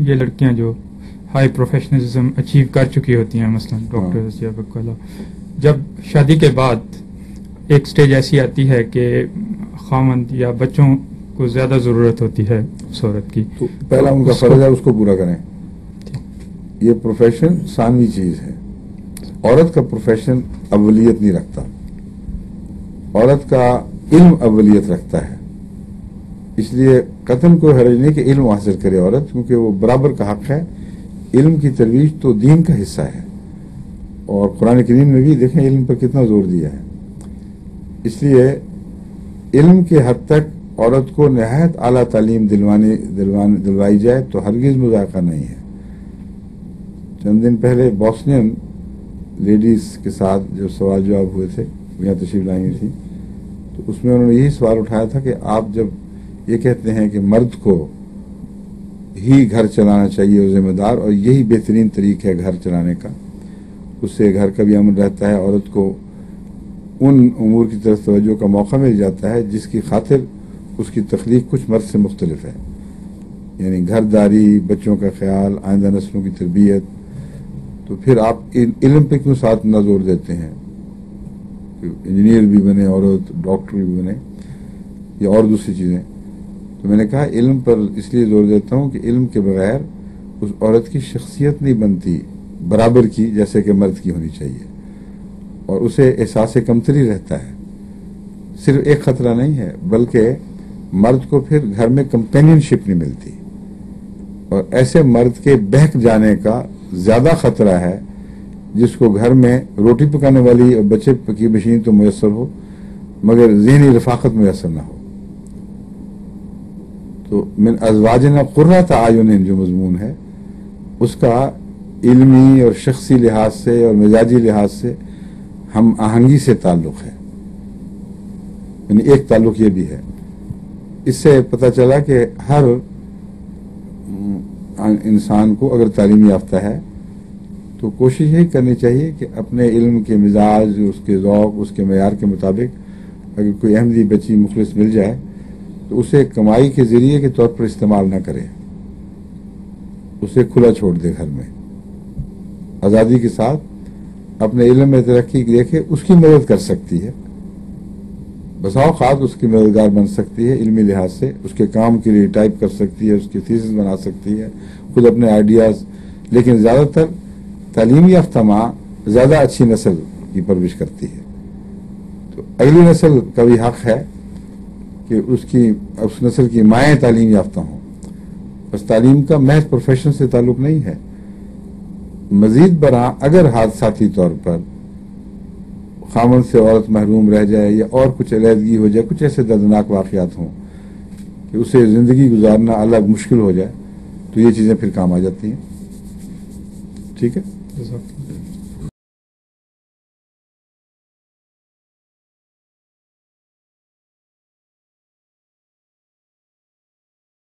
یہ لڑکیاں جو ہائی پروفیشنلزم اچیو کر چکی ہوتی ہیں، مثلا ڈاکٹرز یا وکلا، جب شادی کے بعد ایک سٹیج ایسی آتی ہے کہ خاوند یا بچوں کو زیادہ ضرورت ہوتی ہے اس عورت کی، تو پہلا ان کا فرض ہے اس کو پورا کریں. یہ پروفیشن ثانوی چیز ہے. عورت کا پروفیشن اولیت نہیں رکھتا، عورت کا علم اولیت رکھتا ہے. اس لیے قتل کو حرج نہیں کہ علم حاصل کرے عورت، کیونکہ وہ برابر کا حق ہے. علم کی ترویج تو دین کا حصہ ہے، اور قرآن کریم میں بھی دیکھیں علم پر کتنا زور دیا ہے. اس لیے علم کے حد تک عورت کو نہایت اعلیٰ تعلیم دلوائی جائے تو ہرگز مذاکرہ نہیں ہے. چند دن پہلے بوسنین لیڈیز کے ساتھ جو سوال جواب ہوئے تھے، یہاں تشریف لائی ہوئی تھی، تو اس میں انہوں نے یہی سوال اٹھایا تھا کہ آپ جب یہ کہتے ہیں کہ مرد کو ہی گھر چلانا چاہیے اور ذمہ دار، اور یہی بہترین طریقہ ہے گھر چلانے کا، اس سے گھر کا بھی امن رہتا ہے، عورت کو ان امور کی طرف توجہ کا موقع مل جاتا ہے جس کی خاطر اس کی تخلیق کچھ مرد سے مختلف ہے، یعنی گھر داری، بچوں کا خیال، آئندہ نسلوں کی تربیت. تو پھر آپ علم پہ کیوں ساتھ نہ زور دیتے ہیں؟ انجینئر بھی بنے عورت، ڈاکٹر بھی بنے، یا اور دوسری چیزیں. تو میں نے کہا علم پر اس لیے زور دیتا ہوں کہ علم کے بغیر اس عورت کی شخصیت نہیں بنتی برابر کی جیسے کہ مرد کی ہونی چاہیے، اور اسے احساس کمتری رہتا ہے. صرف ایک خطرہ نہیں ہے، بلکہ مرد کو پھر گھر میں کمپینین شپ نہیں ملتی، اور ایسے مرد کے بہک جانے کا زیادہ خطرہ ہے جس کو گھر میں روٹی پکانے والی اور بچے کی مشین تو میسر ہو مگر ذہنی رفاقت میسر نہ ہو. تو من ازواجنا قرۃ اعین جو مضمون ہے اس کا علمی اور شخصی لحاظ سے اور مزاجی لحاظ سے ہم آہنگی سے تعلق ہے. یعنی ایک تعلق یہ بھی ہے، اس سے پتہ چلا کہ ہر انسان کو اگر تعلیم یافتہ ہے تو کوشش یہی کرنی چاہیے کہ اپنے علم کے مزاج، اس کے ذوق، اس کے معیار کے مطابق اگر کوئی احمدی بچی مخلص مل جائے تو اسے کمائی کے ذریعے کے طور پر استعمال نہ کرے، اسے کھلا چھوڑ دے، گھر میں آزادی کے ساتھ اپنے علم میں ترقی دیکھے. اس کی مدد کر سکتی ہے، بسا اوقات اس کی مددگار بن سکتی ہے علمی لحاظ سے، اس کے کام کے لیے ٹائپ کر سکتی ہے، اس کی تھیسس بنا سکتی ہے، خود اپنے آئیڈیاز. لیکن زیادہ تر تعلیم یافتہ ماں زیادہ اچھی نسل کی پرورش کرتی ہے. تو اگلی نسل کا بھی حق ہے کہ اس نسل کی مائیں تعلیم یافتہ ہوں. بس تعلیم کا محض پروفیشن سے تعلق نہیں ہے، مزید برآں اگر حادثاتی طور پر خامن سے عورت محروم رہ جائے یا اور کچھ علیحدگی ہو جائے، کچھ ایسے دردناک واقعات ہوں کہ اسے زندگی گزارنا الگ مشکل ہو جائے، تو یہ چیزیں پھر کام آ جاتی ہیں. ٹھیک ہے.